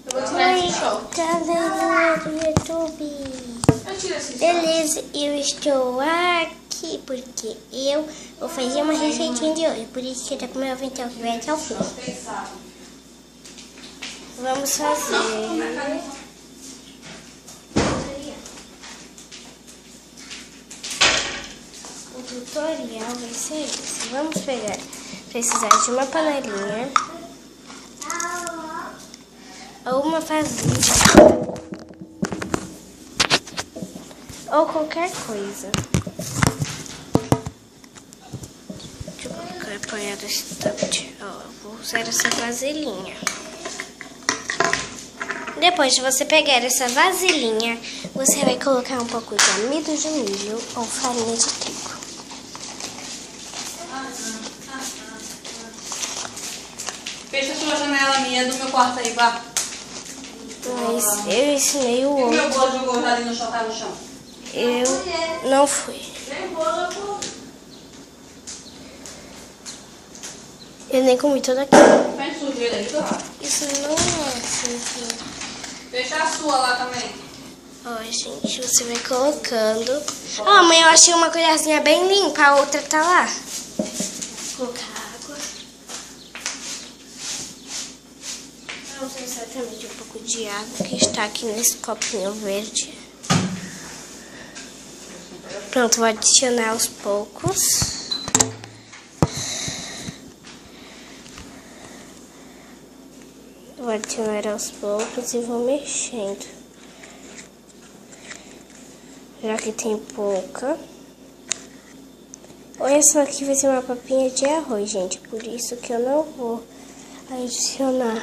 Eu vou tirar esse show. Galera do YouTube. Beleza, eu estou aqui porque eu vou fazer uma receitinha de hoje. Por isso que eu tô com meu avental que vai até o fim. Vamos fazer. O tutorial vai ser esse. Vamos precisar de uma panelinha ou uma vasilha ou qualquer coisa. Deixa eu colocar apoiado esse tapete. Vou usar essa vasilhinha. Depois de você pegar essa vasilhinha, você vai colocar um pouco de amido de milho ou farinha de trigo. Fecha a sua janela minha do meu quarto aí, vá. Mas eu ensinei o outro. O meu bolo jogou ali no chão, tá no chão. Eu não fui. Eu nem comi tudo aqui. Faz sujeira aí do lado. Isso não é sujeira. Fecha a sua lá também. Ó, gente, você vai colocando. Mãe, eu achei uma colherzinha bem limpa, a outra tá lá. Vou colocar água. Vamos usar também de um pouco de água que está aqui nesse copinho verde. Pronto, vou adicionar aos poucos. Vou adicionar aos poucos e vou mexendo. Já que tem pouca. Essa aqui vai ser uma papinha de arroz, gente. Por isso que eu não vou adicionar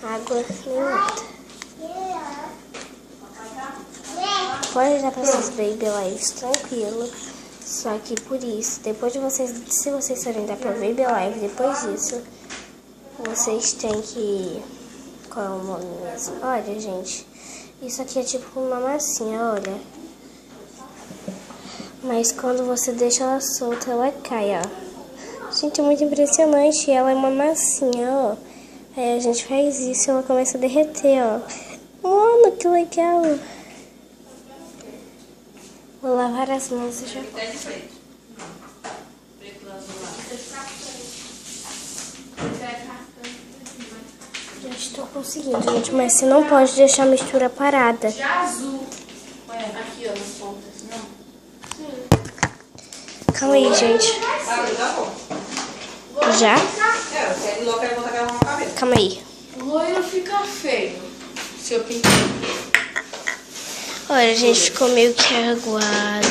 água nem nada. Pode dar para essas baby lives tranquilo. Só que por isso, depois de vocês, se vocês forem dar para baby live, depois disso, vocês têm que... Qual é o nome mesmo? Olha, gente. Isso aqui é tipo uma massinha, olha. Mas quando você deixa ela solta, ela cai, ó. Gente, é muito impressionante. Ela é uma massinha, ó. Aí a gente faz isso e ela começa a derreter, ó. Mano, que legal. Vou lavar as mãos e já... Já estou conseguindo, gente, mas você não pode deixar a mistura parada. Já azul. Olha, aqui, ó, nas pontas. Não. Sim. Calma aí, gente. Já? Calma aí. Loiro fica feio. Se eu pintar. Olha, gente, ficou meio que aguado.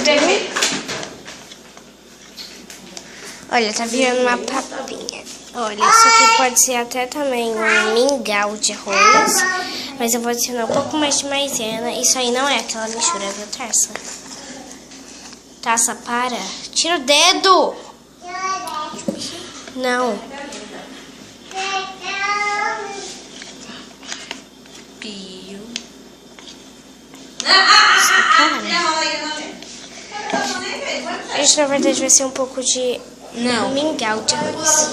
Olha, tá virando uma papinha. Olha, isso aqui pode ser até também um mingau de arroz. Mas eu vou adicionar um pouco mais de maisena. Isso aí não é aquela mistura, viu, Taça? Taça, para. Tira o dedo! Não. Pio. Gente, na verdade vai ser um pouco de mingau de arroz.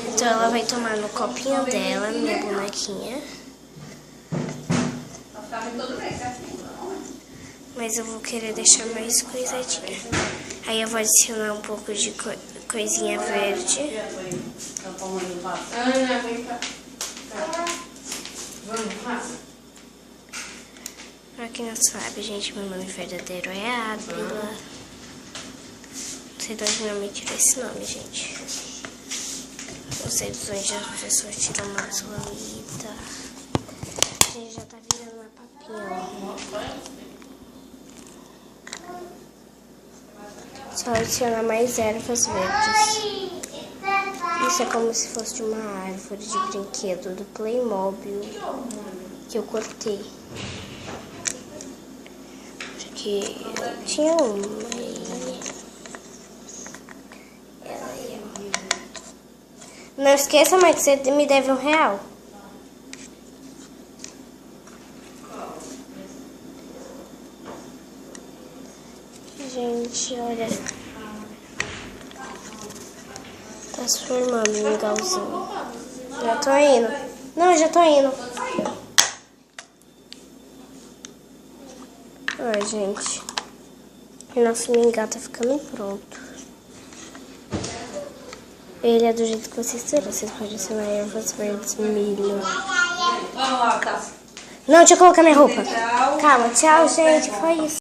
Então ela vai tomar no copinho dela, minha bonequinha. Mas eu vou querer deixar mais coisadinha. Aí eu vou adicionar um pouco de coisinha verde. Ana, vem cá. Vamos, Pra quem não sabe, gente, meu nome verdadeiro é Ávila. Não sei de onde minha mãe tirou esse nome, gente. Não sei de onde as pessoas tiram uma sulamita. Gente, já tá virando uma papinha, ó. Só adicionar mais ervas verdes. Isso é como se fosse de uma árvore de brinquedo do Playmobil que eu cortei. Porque tinha uma aí. Ela aí, ó. Não esqueça, mãe, que você me deve R$1. Gente, olha. Tá se formando um mingauzinho. Já tô indo. Não, eu já tô indo. Ai, gente. Nosso mingau tá ficando pronto. Ele é do jeito que vocês querem. Vocês podem ser ervas verdes, milho. Vamos lá, tá. Não, deixa eu colocar minha roupa. Calma, tchau, gente. Foi isso.